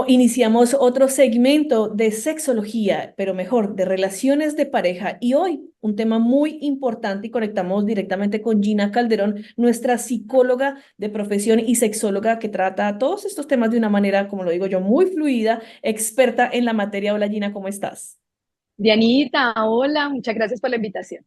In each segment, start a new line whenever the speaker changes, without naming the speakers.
Iniciamos otro segmento de sexología, pero mejor, de relaciones de pareja. Y hoy un tema muy importante y conectamos directamente con Gina Calderón, nuestra psicóloga de profesión y sexóloga que trata todos estos temas de una manera, como lo digo yo, muy fluida, experta en la materia. Hola Gina, ¿cómo estás?
Dianita, hola, muchas gracias por la invitación.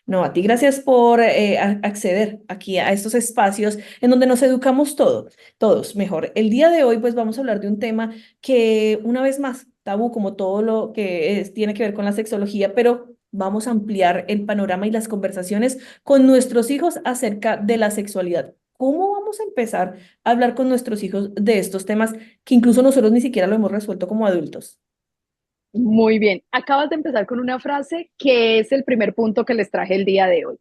No, a ti gracias por acceder aquí a estos espacios en donde nos educamos todos mejor. El día de hoy pues vamos a hablar de un tema que una vez más, tabú como todo lo que tiene que ver con la sexología, pero vamos a ampliar el panorama y las conversaciones con nuestros hijos acerca de la sexualidad. ¿Cómo vamos a empezar a hablar con nuestros hijos de estos temas que incluso nosotros ni siquiera lo hemos resuelto como adultos?
Muy bien, acabas de empezar con una frase que es el primer punto que les traje el día de hoy.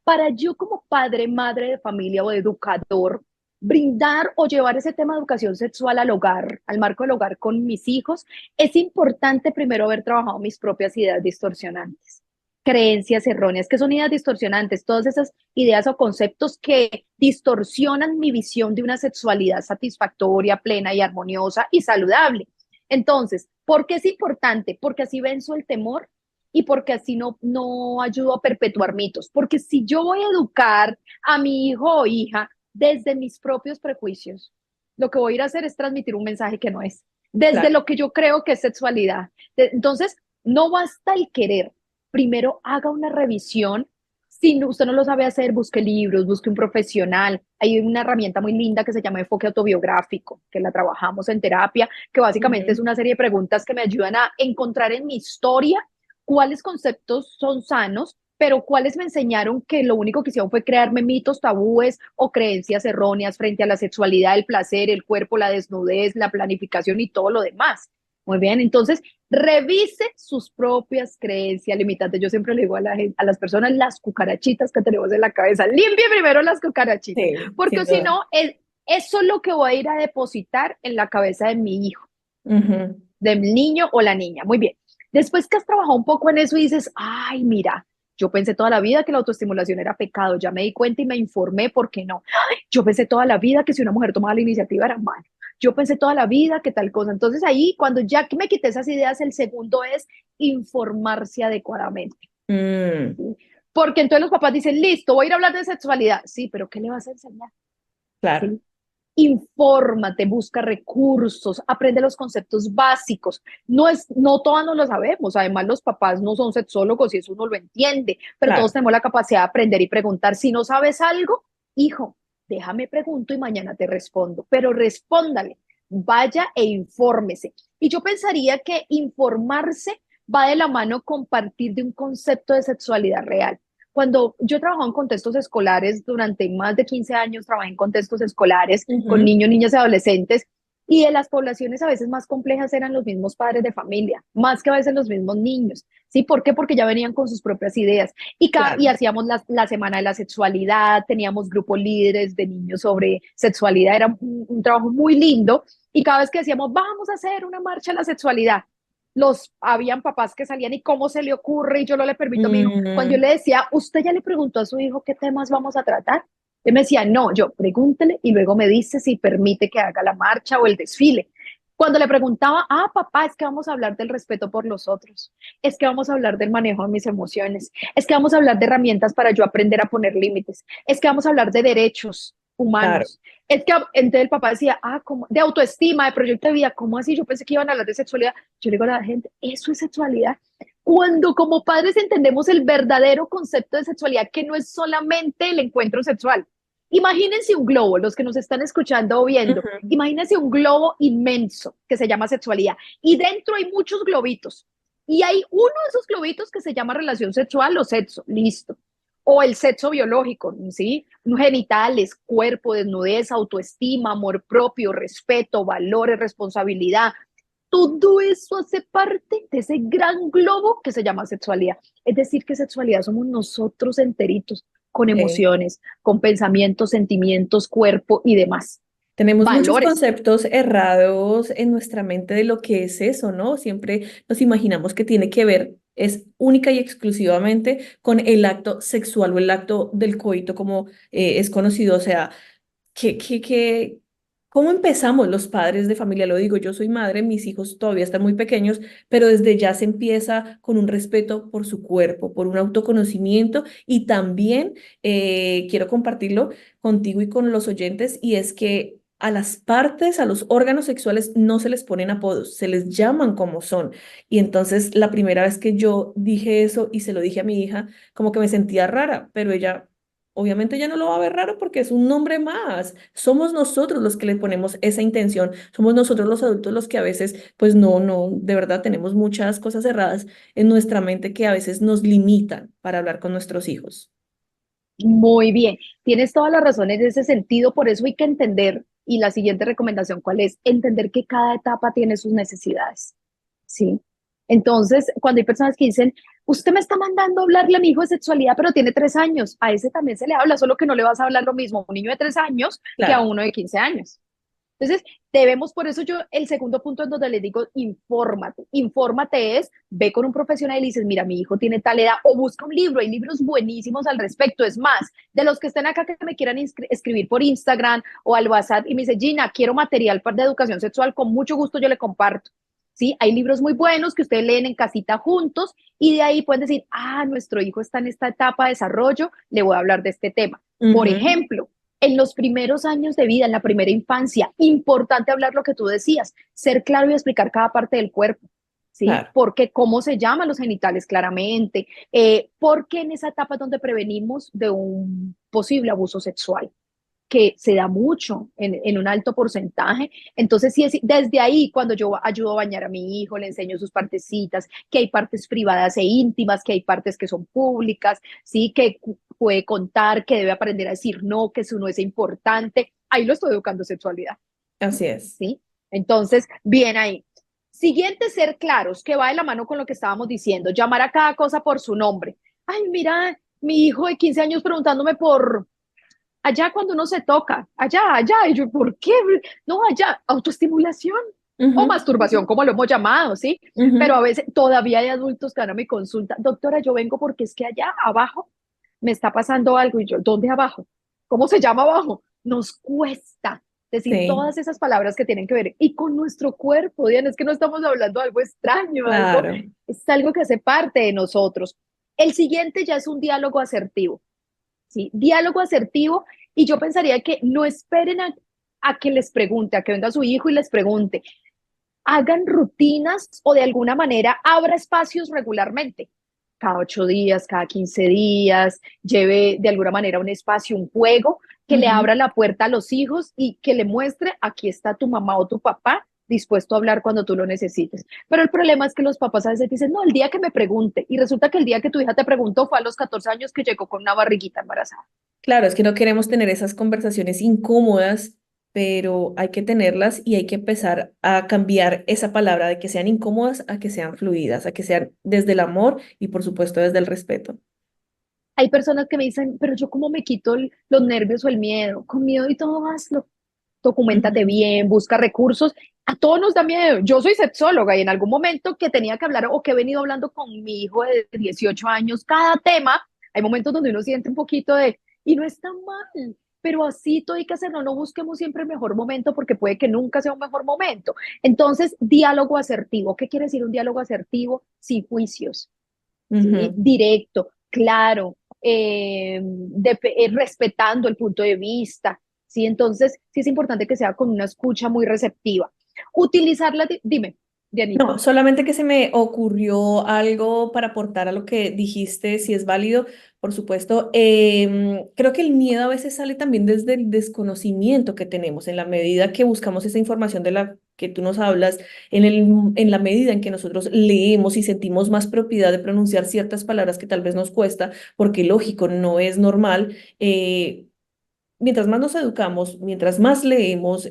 Para yo como padre, madre de familia o educador, brindar o llevar ese tema de educación sexual al hogar, al marco del hogar con mis hijos, es importante primero haber trabajado mis propias ideas distorsionantes, creencias erróneas. ¿Qué son ideas distorsionantes? Todas esas ideas o conceptos que distorsionan mi visión de una sexualidad satisfactoria, plena y armoniosa y saludable. Entonces, ¿por qué es importante? Porque así venzo el temor y porque así no ayudo a perpetuar mitos. Porque si yo voy a educar a mi hijo o hija desde mis propios prejuicios, lo que voy a ir a hacer es transmitir un mensaje que no es, desde
Claro.
lo que yo creo que es sexualidad. Entonces, no basta el querer. Primero haga una revisión. Si usted no lo sabe hacer, busque libros, busque un profesional. Hay una herramienta muy linda que se llama enfoque autobiográfico, que la trabajamos en terapia, que básicamente es
Ujú.
una serie de preguntas que me ayudan a encontrar en mi historia cuáles conceptos son sanos, pero cuáles me enseñaron que lo único que hicieron fue crearme mitos, tabúes o creencias erróneas frente a la sexualidad, el placer, el cuerpo, la desnudez, la planificación y todo lo demás. Muy bien, entonces revise sus propias creencias limitantes. Yo siempre le digo a, a las personas las cucarachitas que tenemos en la cabeza. Limpie primero las cucarachitas,
Sí,
porque
sin
si
duda.
no, eso es lo que voy a ir a depositar en la cabeza de mi hijo,
Ujú.
del niño o la niña. Muy bien. Después que has trabajado un poco en eso y dices, ay, mira, yo pensé toda la vida que la autoestimulación era pecado, ya me di cuenta y me informé, ¿por qué no? Ay, yo pensé toda la vida que si una mujer tomaba la iniciativa era malo. Yo pensé toda la vida que tal cosa. Entonces ahí, cuando ya que me quité esas ideas, el segundo es informarse adecuadamente.
Mm,
¿Sí? Porque entonces los papás dicen, listo, voy a ir a hablar de sexualidad. Sí, pero ¿qué le vas a enseñar?
claro.
¿Sí? Infórmate, busca recursos, aprende los conceptos básicos. No todas no lo sabemos, además los papás no son sexólogos y eso uno lo entiende, pero todos
Claro.
tenemos la capacidad de aprender y preguntar. Si no sabes algo, hijo, déjame pregunto y mañana te respondo, pero respóndale, vaya e infórmese. Y yo pensaría que informarse va de la mano con partir de un concepto de sexualidad real. Cuando yo he trabajado en contextos escolares durante más de 15 años, trabajé en contextos escolares con
Ujú.
niños, niñas y adolescentes, y de las poblaciones a veces más complejas eran los mismos padres de familia, más que a veces los mismos niños. ¿Sí? ¿Por qué? Porque ya venían con sus propias ideas. Y
Claro.
hacíamos la semana de la sexualidad, teníamos grupos líderes de niños sobre sexualidad, era un trabajo muy lindo. Y cada vez que decíamos, vamos a hacer una marcha a la sexualidad, habían papás que salían y cómo se le ocurre y yo no le permito a mi hijo. Cuando yo
Mm,
le decía, ¿usted ya le preguntó a su hijo qué temas vamos a tratar? Él me decía, no, yo pregúntele y luego me dice si permite que haga la marcha o el desfile. Cuando le preguntaba, papá, es que vamos a hablar del respeto por los otros, es que vamos a hablar del manejo de mis emociones, es que vamos a hablar de herramientas para yo aprender a poner límites, es que vamos a hablar de derechos
claro.
humanos. Es que entonces el papá decía, ¿cómo? De autoestima, de proyecto de vida, ¿cómo así? Yo pensé que iban a hablar de sexualidad. Yo le digo a la gente, eso es sexualidad. Cuando como padres entendemos el verdadero concepto de sexualidad, que no es solamente el encuentro sexual. Imagínense un globo, los que nos están escuchando o viendo,
Ujú.
imagínense un globo inmenso que se llama sexualidad y dentro hay muchos globitos y hay uno de esos globitos que se llama relación sexual o sexo, listo. O el sexo biológico, ¿sí? Genitales, cuerpo, desnudez, autoestima, amor propio, respeto, valores, responsabilidad, todo eso hace parte de ese gran globo que se llama sexualidad. Es decir, que sexualidad somos nosotros enteritos, con
Sí.
emociones, con pensamientos, sentimientos, cuerpo y demás.
Tenemos muchos
Valores.
conceptos errados en nuestra mente de lo que es eso, ¿no? Siempre nos imaginamos que tiene que ver, es única y exclusivamente con el acto sexual o el acto del coito, como es conocido. O sea, que ¿Cómo empezamos los padres de familia? Lo digo, yo soy madre, mis hijos todavía están muy pequeños, pero desde ya se empieza con un respeto por su cuerpo, por un autoconocimiento y también quiero compartirlo contigo y con los oyentes y es que a las partes, a los órganos sexuales no se les ponen apodos, se les llaman como son. Y entonces la primera vez que yo dije eso y se lo dije a mi hija, como que me sentía rara, pero ella... Obviamente ya no lo va a ver raro porque es un nombre más. Somos nosotros los que le ponemos esa intención. Somos nosotros los adultos los que a veces, pues no, de verdad tenemos muchas cosas cerradas en nuestra mente que a veces nos limitan para hablar con nuestros hijos.
Muy bien, tienes todas las razones en ese sentido, por eso hay que entender, y la siguiente recomendación, ¿cuál es? Entender que cada etapa tiene sus necesidades, ¿sí? Entonces, cuando hay personas que dicen, usted me está mandando a hablarle a mi hijo de sexualidad, pero tiene 3 años, a ese también se le habla, solo que no le vas a hablar lo mismo a un niño de 3 años que a
Claro,
uno de 15 años. Entonces, debemos, por eso yo, el segundo punto en donde les digo, infórmate. Infórmate es, ve con un profesional y le dices, mira, mi hijo tiene tal edad, o busca un libro, hay libros buenísimos al respecto. Es más, de los que estén acá que me quieran escribir por Instagram o al WhatsApp y me dice, Gina, quiero material de educación sexual, con mucho gusto yo le comparto. ¿Sí? Hay libros muy buenos que ustedes leen en casita juntos y de ahí pueden decir, ah, nuestro hijo está en esta etapa de desarrollo, le voy a hablar de este tema. Por
ujú,
ejemplo, en los primeros años de vida, en la primera infancia, importante hablar lo que tú decías, ser claro y explicar cada parte del cuerpo, ¿sí?
claro.
Porque cómo se llaman los genitales claramente, porque en esa etapa es donde prevenimos de un posible abuso sexual que se da mucho en un alto porcentaje. Entonces, sí, desde ahí, cuando yo ayudo a bañar a mi hijo, le enseño sus partecitas, que hay partes privadas e íntimas, que hay partes que son públicas, ¿sí? Que puede contar, que debe aprender a decir no, que eso no es importante. Ahí lo estoy educando sexualidad,
Así es.
¿sí? Entonces, bien ahí. Siguiente, ser claros, que va de la mano con lo que estábamos diciendo, llamar a cada cosa por su nombre. Ay, mira, mi hijo de 15 años preguntándome por allá cuando uno se toca, allá, y yo, ¿por qué? No, allá, autoestimulación o
Ujú,
masturbación, como lo hemos llamado, ¿sí? Pero a
ujú.
veces todavía hay adultos que van a mi consulta, doctora, yo vengo porque es que allá abajo me está pasando algo y yo, ¿dónde abajo? ¿Cómo se llama abajo? Nos cuesta decir
Sí,
todas esas palabras que tienen que ver y con nuestro cuerpo, Diana, es que no estamos hablando de algo extraño, algo,
claro.
es algo que hace parte de nosotros. El siguiente ya es un diálogo asertivo. ¿Sí? Diálogo asertivo y yo pensaría que no esperen a que les pregunte, a que venga su hijo y les pregunte, hagan rutinas o de alguna manera abra espacios regularmente, cada 8 días, cada 15 días, lleve de alguna manera un espacio, un juego que le
Ujú.
abra la puerta a los hijos y que le muestre, aquí está tu mamá o tu papá dispuesto a hablar cuando tú lo necesites. Pero el problema es que los papás a veces dicen, no, el día que me pregunte, y resulta que el día que tu hija te preguntó fue a los 14 años que llegó con una barriguita embarazada.
Claro, es que no queremos tener esas conversaciones incómodas, pero hay que tenerlas y hay que empezar a cambiar esa palabra de que sean incómodas a que sean fluidas, a que sean desde el amor y por supuesto desde el respeto.
Hay personas que me dicen, pero yo cómo me quito los nervios o el miedo. Con miedo y todo hazlo. Documentate
Ujú.
bien, busca recursos. A todos nos da miedo. Yo soy sexóloga y en algún momento que tenía que hablar o que he venido hablando con mi hijo de 18 años, cada tema, hay momentos donde uno siente un poquito de, y no es tan mal, pero así todo hay que hacerlo. No busquemos siempre el mejor momento porque puede que nunca sea un mejor momento. Entonces, diálogo asertivo. ¿Qué quiere decir un diálogo asertivo? Sin juicios, ¿sí?
Ujú.
Directo, claro, respetando el punto de vista, ¿sí? Entonces, sí es importante que sea con una escucha muy receptiva. Utilizarla, dime, Dianita.
No, solamente que se me ocurrió algo para aportar a lo que dijiste, si es válido, por supuesto. Creo que el miedo a veces sale también desde el desconocimiento que tenemos, en la medida que buscamos esa información de la que tú nos hablas, en la medida en que nosotros leemos y sentimos más propiedad de pronunciar ciertas palabras que tal vez nos cuesta, porque lógico, no es normal. Mientras más nos educamos, mientras más leemos,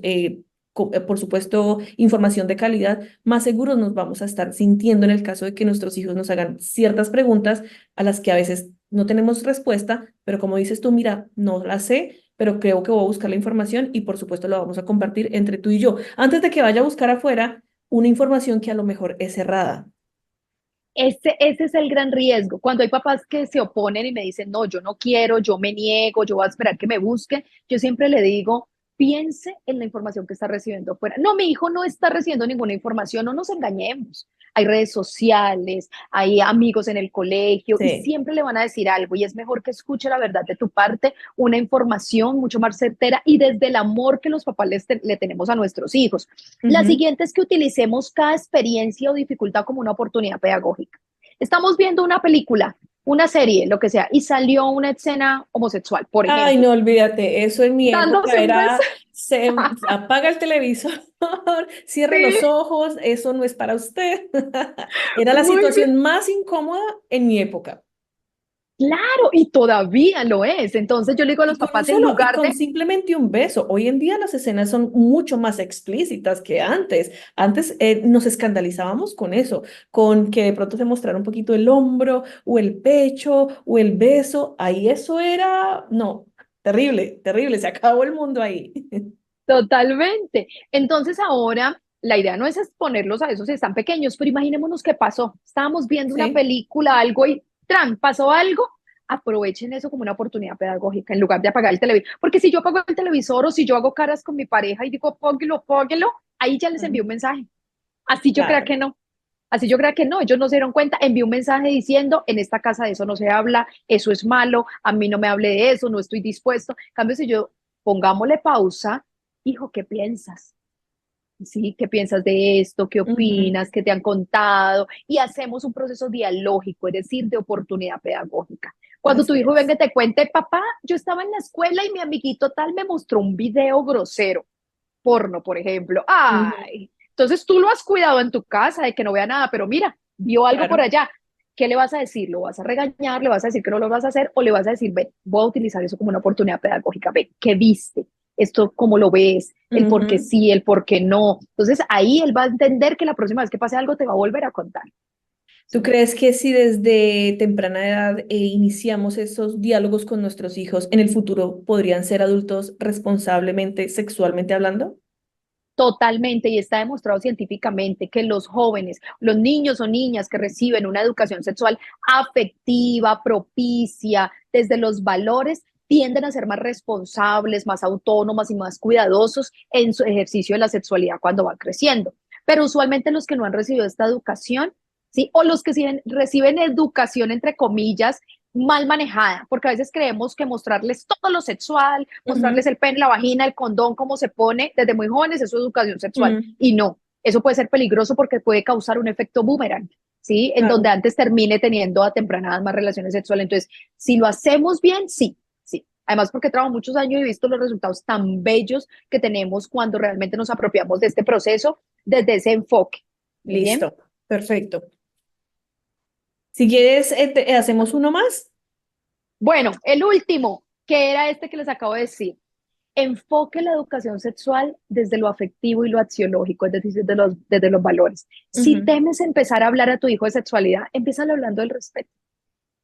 por supuesto, información de calidad, más seguros nos vamos a estar sintiendo en el caso de que nuestros hijos nos hagan ciertas preguntas a las que a veces no tenemos respuesta, pero como dices tú, mira, no la sé, pero creo que voy a buscar la información y por supuesto la vamos a compartir entre tú y yo, antes de que vaya a buscar afuera una información que a lo mejor es errada.
Ese es el gran riesgo. Cuando hay papás que se oponen y me dicen, no, yo no quiero, yo me niego, yo voy a esperar que me busquen, yo siempre le digo, piense en la información que está recibiendo fuera. No, mi hijo no está recibiendo ninguna información, no nos engañemos. Hay redes sociales, hay amigos en el colegio y
Sí.
siempre le van a decir algo y es mejor que escuche la verdad de tu parte, una información mucho más certera y desde el amor que los papás le tenemos a nuestros hijos. La
Ujú.
siguiente es que utilicemos cada experiencia o dificultad como una oportunidad pedagógica. Estamos viendo una película, una serie, lo que sea, y salió una escena homosexual, por
Ay,
ejemplo,
no, olvídate, eso en mi época
dándose un beso.
era, se apaga el televisor, cierre los
Sí,
ojos, eso no es para usted. Era la
muy bien.
situación más incómoda en mi época.
Claro, y todavía lo es. Entonces yo le digo a
Y
los
con un
papás, en
solo, y
lugar
con
de,
simplemente un beso. Hoy en día las escenas son mucho más explícitas que antes. Antes nos escandalizábamos con eso, con que de pronto se mostrara un poquito el hombro o el pecho o el beso. Ahí eso era, no, terrible, terrible. Se acabó el mundo ahí.
totalmente. Entonces ahora la idea no es exponerlos a eso si están pequeños, pero imaginémonos qué pasó. Estábamos viendo una
Sí.
película, algo y tran, pasó algo. Aprovechen eso como una oportunidad pedagógica en lugar de apagar el televisor. Porque si yo apago el televisor o si yo hago caras con mi pareja y digo, póngelo, póngelo, ahí ya les envío
Ujú.
un mensaje. Así yo creo
Claro.
que no. Así yo creo que no, ellos no se dieron cuenta, envié un mensaje diciendo, en esta casa de eso no se habla, eso es malo, a mí no me hable de eso, no estoy dispuesto. En cambio, si yo pongámosle pausa, hijo, ¿qué piensas? ¿Sí? ¿Qué piensas de esto? ¿Qué
Ujú.
opinas? ¿Qué te han contado? Y hacemos un proceso dialógico, es decir, de oportunidad pedagógica. Cuando tu
Así
hijo
es.
venga y te cuente, papá, yo estaba en la escuela y mi amiguito tal me mostró un video grosero porno, por ejemplo.
Ujú.
Ay, entonces tú lo has cuidado en tu casa de que no vea nada, pero mira, vio algo por
Claro.
allá. ¿Qué le vas a decir? ¿Lo vas a regañar? ¿Le vas a decir que no lo vas a hacer? ¿O le vas a decir, ven, voy a utilizar eso como una oportunidad pedagógica? Ven, ¿qué viste? Esto, ¿cómo lo ves? El por qué
Ujú.
sí, el por qué no. Entonces ahí él va a entender que la próxima vez que pase algo te va a volver a contar.
¿Tú
¿Sí?
crees que si desde temprana edad iniciamos esos diálogos con nuestros hijos, en el futuro podrían ser adultos responsablemente sexualmente hablando?
Totalmente, y está demostrado científicamente que los jóvenes, los niños o niñas que reciben una educación sexual afectiva, propicia, desde los valores, tienden a ser más responsables, más autónomas y más cuidadosos en su ejercicio de la sexualidad cuando van creciendo. Pero usualmente los que no han recibido esta educación, ¿sí? O los que reciben educación, entre comillas, mal manejada, porque a veces creemos que mostrarles todo lo sexual, mostrarles
Ujú.
el pene, la vagina, el condón, cómo se pone desde muy jóvenes, eso es educación sexual.
Mm.
Y no, eso puede ser peligroso porque puede causar un efecto boomerang, ¿sí? En donde
Claro.
antes termine teniendo a temprana edad más relaciones sexuales. Entonces, si lo hacemos bien, sí, sí. Además, porque trabajo muchos años y he visto los resultados tan bellos que tenemos cuando realmente nos apropiamos de este proceso desde ese enfoque. Muy bien.
Listo. Perfecto. Si quieres, hacemos uno más.
Bueno, el último, que era este que les acabo de decir. Enfoque la educación sexual desde lo afectivo y lo axiológico, es decir, desde los valores. Si
Ujú.
temes empezar a hablar a tu hijo de sexualidad, empieza hablando del respeto.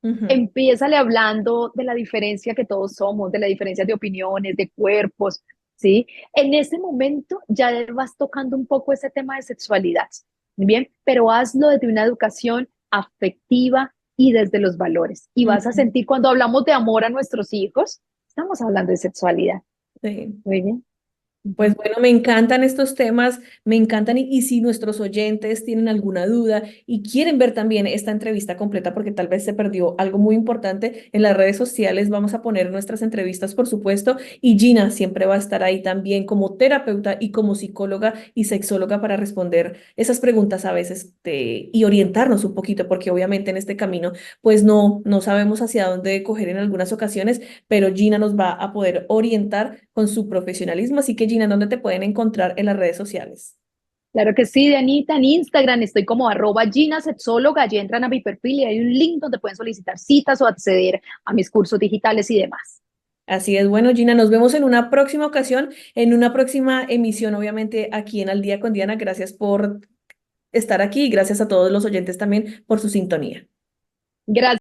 Ujú.
Empiézale hablando de la diferencia que todos somos, de la diferencia de opiniones, de cuerpos, ¿sí? En ese momento ya vas tocando un poco ese tema de sexualidad, ¿bien? Pero hazlo desde una educación afectiva y desde los valores. Y vas a
Ujú.
sentir cuando hablamos de amor a nuestros hijos, estamos hablando de sexualidad.
Sí.
Muy bien.
Pues
Ujú.
bueno, me encantan estos temas, me encantan y si nuestros oyentes tienen alguna duda y quieren ver también esta entrevista completa porque tal vez se perdió algo muy importante en las redes sociales, vamos a poner nuestras entrevistas, por supuesto, y Gina siempre va a estar ahí también como terapeuta y como psicóloga y sexóloga para responder esas preguntas a veces y orientarnos un poquito porque obviamente en este camino pues no sabemos hacia dónde coger en algunas ocasiones, pero Gina nos va a poder orientar con su profesionalismo. Así que Gina, ¿dónde te pueden encontrar en las redes sociales?
Claro que sí, Dianita, en Instagram estoy como @Gina Sexóloga, allí entran a mi perfil y hay un link donde pueden solicitar citas o acceder a mis cursos digitales y demás.
Así es, bueno, Gina, nos vemos en una próxima ocasión, en una próxima emisión, obviamente, aquí en Al Día con Diana. Gracias por estar aquí y gracias a todos los oyentes también por su sintonía.
Gracias.